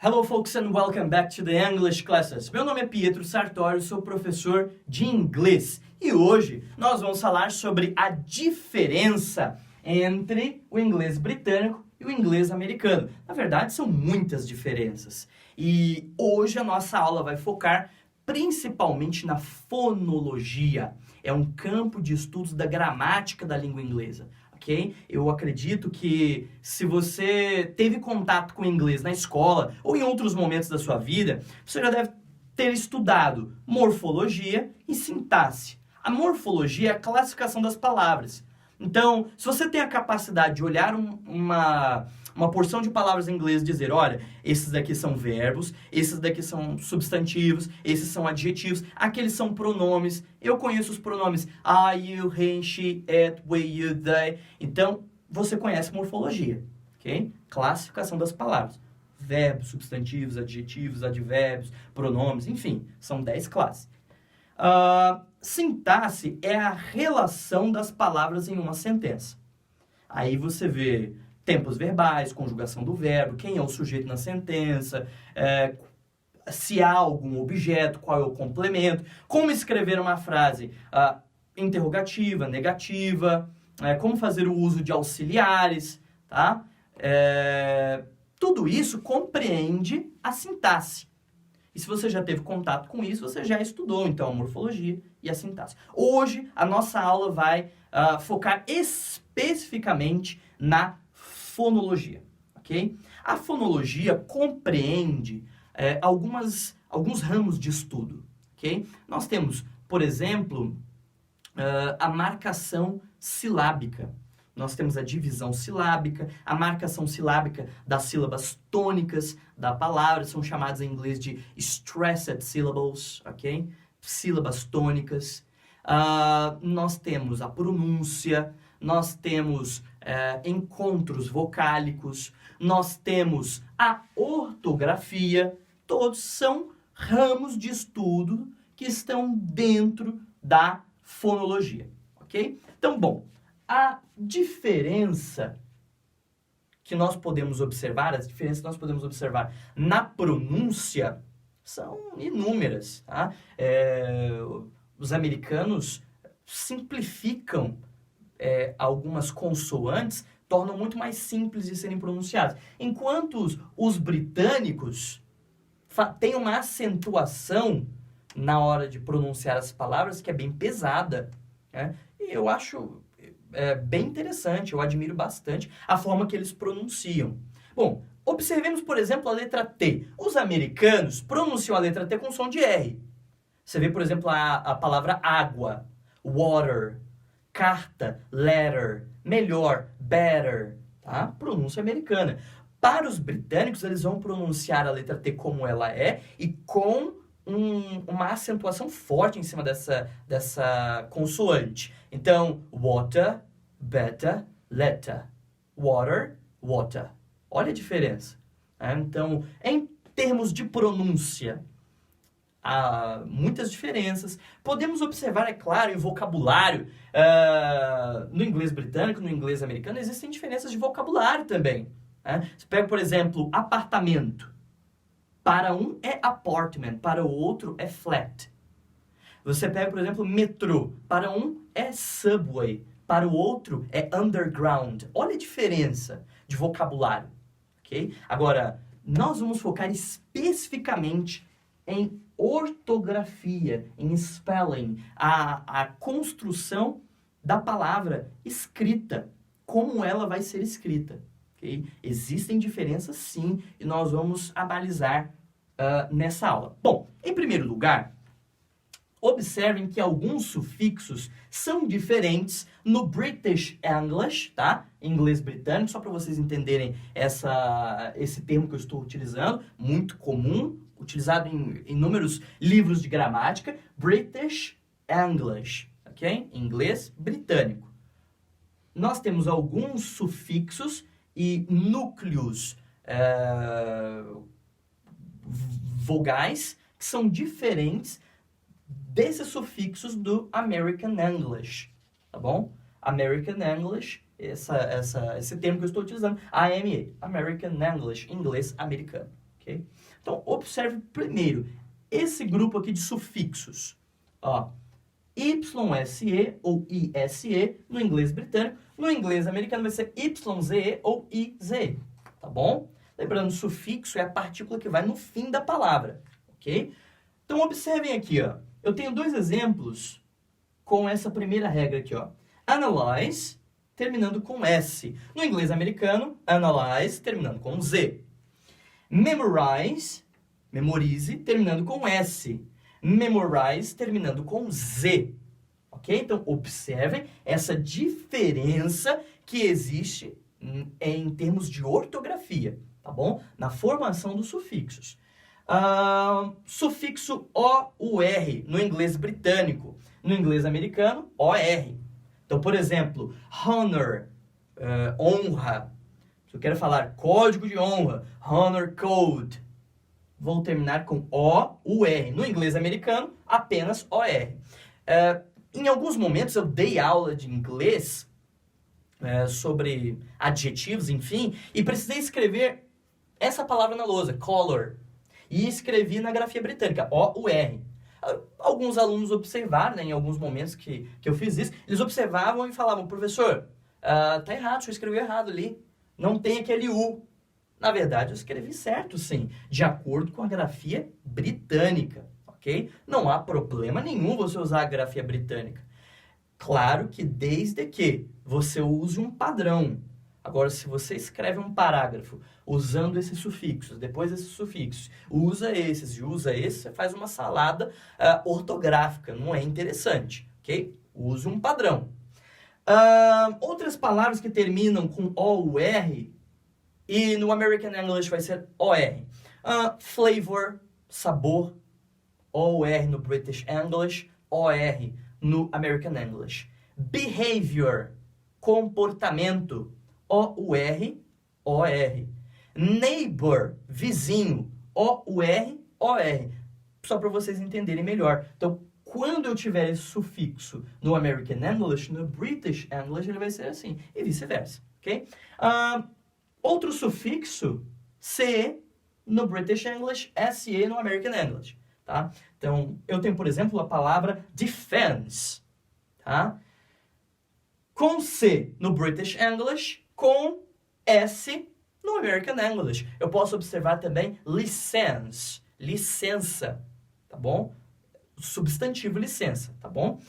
Hello folks and welcome back to the English classes. Meu nome é Pietro Sartório, sou professor de inglês e hoje nós vamos falar sobre a diferença entre o inglês britânico e o inglês americano. Na verdade, são muitas diferenças e hoje a nossa aula vai focar principalmente na fonologia. É um campo de estudos da gramática da língua inglesa. Okay? Eu acredito que se você teve contato com o inglês na escola ou em outros momentos da sua vida, você já deve ter estudado morfologia e sintaxe. A morfologia é a classificação das palavras. Então, se você tem a capacidade de olhar uma porção de palavras em inglês e dizer, olha, esses daqui são verbos, esses daqui são substantivos, esses são adjetivos, aqueles são pronomes. Eu conheço os pronomes I, you, he, she, it, we, you, they. Então, você conhece morfologia, ok? Classificação das palavras. Verbos, substantivos, adjetivos, advérbios, pronomes, enfim, são 10 classes. Sintaxe é a relação das palavras em uma sentença. Aí você vê tempos verbais, conjugação do verbo, quem é o sujeito na sentença, se há algum objeto, qual é o complemento, como escrever uma frase interrogativa, negativa, como fazer o uso de auxiliares, tá? Tudo isso compreende a sintaxe. E se você já teve contato com isso, você já estudou, então, a morfologia e a sintaxe. Hoje, a nossa aula vai focar especificamente na fonologia, ok? A fonologia compreende alguns ramos de estudo, ok? Nós temos, por exemplo, a marcação silábica. Nós temos a divisão silábica, a marcação silábica das sílabas tônicas da palavra, são chamadas em inglês de stressed syllables, ok? Sílabas tônicas. Nós temos a pronúncia, nós temos encontros vocálicos, nós temos a ortografia, todos são ramos de estudo que estão dentro da fonologia, ok? Então, bom, a diferença que nós podemos observar, as diferenças que nós podemos observar na pronúncia são inúmeras, tá? Os americanos simplificam algumas consoantes, tornam muito mais simples de serem pronunciadas. Enquanto os britânicos têm uma acentuação na hora de pronunciar as palavras que é bem pesada, né? E eu acho bem interessante, eu admiro bastante a forma que eles pronunciam. Bom, observemos, por exemplo, a letra T. Os americanos pronunciam a letra T com som de R. Você vê, por exemplo, a palavra água, water, carta, letter, melhor, better, tá? Pronúncia americana. Para os britânicos, eles vão pronunciar a letra T como ela é e com uma acentuação forte em cima dessa consoante. Então, water, better, letter. Water, water. Olha a diferença. Então, em termos de pronúncia, há muitas diferenças. Podemos observar, é claro, em vocabulário. No inglês britânico, no inglês americano, existem diferenças de vocabulário também. Você pega, por exemplo, apartamento. Para um é apartment, para o outro é flat. Você pega, por exemplo, metrô. Para um é subway, para o outro é underground. Olha a diferença de vocabulário, ok? Agora, nós vamos focar especificamente em ortografia, em spelling, a construção da palavra escrita, como ela vai ser escrita. Okay? Existem diferenças sim, e nós vamos analisar nessa aula. Bom, em primeiro lugar, observem que alguns sufixos são diferentes no British English, tá? Inglês britânico, só para vocês entenderem esse termo que eu estou utilizando, muito comum, utilizado em inúmeros livros de gramática, British English, ok? Inglês britânico. Nós temos alguns sufixos e núcleos vogais que são diferentes desses sufixos do American English, tá bom? American English, esse termo que eu estou utilizando, AME, American English, inglês americano. ok? Então, observe primeiro esse grupo aqui de sufixos. Ó, YSE ou ISE no inglês britânico, no inglês americano vai ser YZE ou IZE, tá bom? Lembrando, sufixo é a partícula que vai no fim da palavra, ok? Então, observem aqui, ó. Eu tenho dois exemplos com essa primeira regra aqui, ó. Analyze, terminando com S. No inglês americano, analyze, terminando com Z. Memorize, memorize, terminando com S. Memorize, terminando com Z. Ok? Então, observem essa diferença que existe em termos de ortografia, tá bom? Na formação dos sufixos. Sufixo O-U-R no inglês britânico. No inglês americano, O-R. Então, por exemplo, honor, honra. Se eu quero falar código de honra, honor code, vou terminar com O-U-R. No inglês americano, apenas O-R. Em alguns momentos eu dei aula de inglês sobre adjetivos, enfim, e precisei escrever essa palavra na lousa, color, e escrevi na grafia britânica, O-U-R. Alguns alunos observaram, né, em alguns momentos que eu fiz isso, eles observavam e falavam, professor, tá errado, o senhor escreveu errado ali, não tem aquele U. Na verdade, eu escrevi certo, sim, de acordo com a grafia britânica, ok? Não há problema nenhum você usar a grafia britânica. Claro que desde que você use um padrão. Agora, se você escreve um parágrafo usando esses sufixos, depois esses sufixos, usa esses e usa esses, você faz uma salada ortográfica, não é interessante, ok? Use um padrão. Outras palavras que terminam com O-U-R, e no American English vai ser O-R. Flavor, sabor, O-U-R no British English, O-R no American English. Behavior, comportamento, O-U-R, O-R. Neighbor, vizinho, O-U-R, O-R. Só para vocês entenderem melhor. Então, quando eu tiver esse sufixo no American English, no British English ele vai ser assim, e vice-versa, ok? Outro sufixo, CE no British English, SE no American English, tá? Então, eu tenho, por exemplo, a palavra defense, tá? Com C no British English, com S no American English. Eu posso observar também license, licença, tá bom? Substantivo licença, tá bom?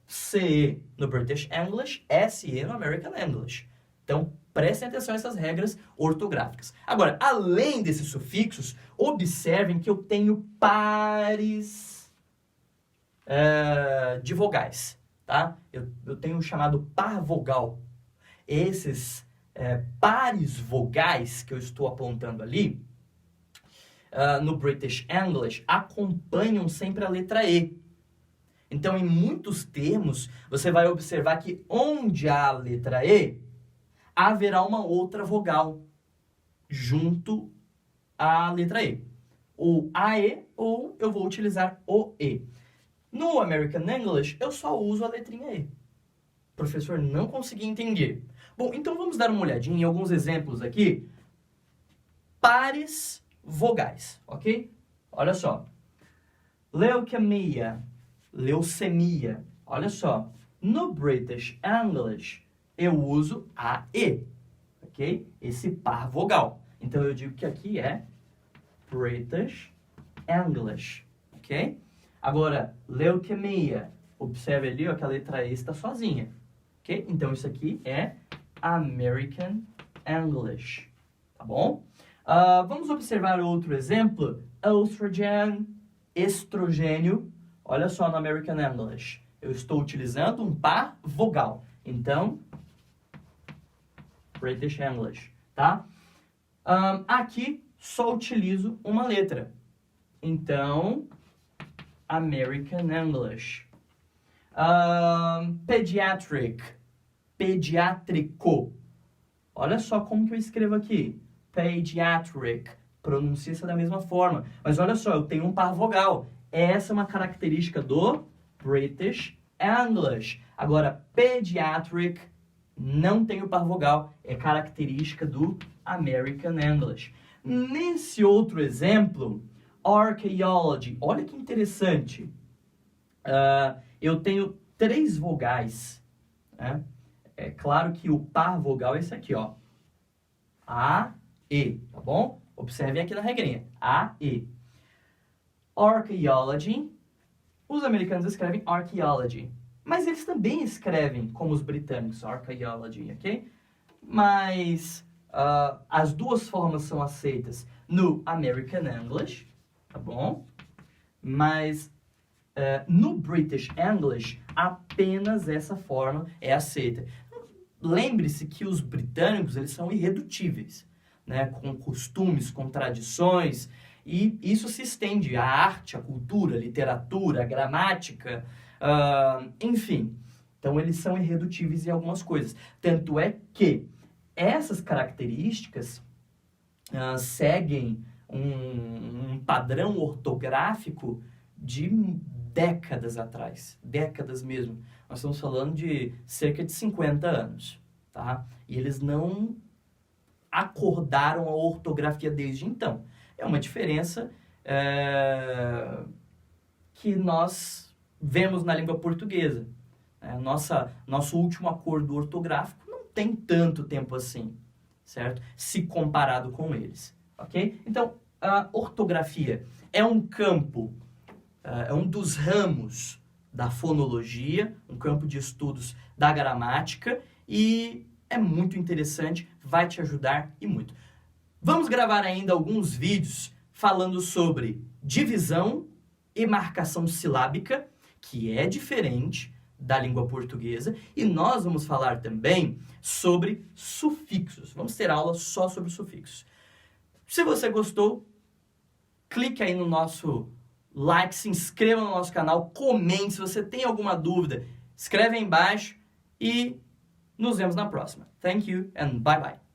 CE no British English, SE no American English. Então, prestem atenção a essas regras ortográficas. Agora, além desses sufixos, observem que eu tenho pares de vogais, tá? Eu tenho o chamado par vogal. Esses pares vogais que eu estou apontando ali, no British English, acompanham sempre a letra E. Então, em muitos termos, você vai observar que onde há a letra E, haverá uma outra vogal junto à letra E. Ou AE, ou eu vou utilizar o E. No American English, eu só uso a letrinha E. Professor, não consegui entender. Bom, então vamos dar uma olhadinha em alguns exemplos aqui. Pares vogais, ok? Olha só. Leucemia, leucemia. Olha só. No British English, eu uso a E, ok? Esse par vogal. Então, eu digo que aqui é British English, ok? Agora, leucemia. Observe ali, ó, que a letra E está sozinha, ok? Então, isso aqui é American English, tá bom? Vamos observar outro exemplo. Estrogen, estrogênio. Olha só no American English. Eu estou utilizando um par vogal. Então, British English, tá? Aqui só utilizo uma letra. Então, American English. Pediatric, pediátrico. Olha só como que eu escrevo aqui. Pediatric. Pronuncia-se da mesma forma. Mas olha só, eu tenho um par vogal. Essa é uma característica do British English. Agora, pediatric não tem o par vogal. É característica do American English. Nesse outro exemplo, archaeology, olha que interessante. Eu tenho 3 vogais, né? É claro que o par vogal é esse aqui, ó. A, E, tá bom? Observem aqui na regrinha. A, E. Archaeology. Os americanos escrevem archaeology. Mas eles também escrevem como os britânicos, archaeology, ok? Mas as duas formas são aceitas no American English, tá bom? Mas no British English, apenas essa forma é aceita. Lembre-se que os britânicos, eles são irredutíveis, né? Com costumes, com tradições, e isso se estende à arte, à cultura, à literatura, à gramática, enfim. Então, eles são irredutíveis em algumas coisas. Tanto é que essas características seguem um padrão ortográfico de décadas atrás, décadas mesmo. Nós estamos falando de cerca de 50 anos, tá? E eles não acordaram a ortografia desde então. É uma diferença que nós vemos na língua portuguesa. Nosso último acordo ortográfico não tem tanto tempo assim, certo? Se comparado com eles, ok? Então, a ortografia é um campo, é um dos ramos da fonologia, um campo de estudos da gramática, e é muito interessante, vai te ajudar e muito. Vamos gravar ainda alguns vídeos falando sobre divisão e marcação silábica, que é diferente da língua portuguesa, e nós vamos falar também sobre sufixos. Vamos ter aula só sobre sufixos. Se você gostou, clique aí no nosso like, se inscreva no nosso canal, comente. Se você tem alguma dúvida, escreve aí embaixo e nos vemos na próxima. Thank you and bye bye.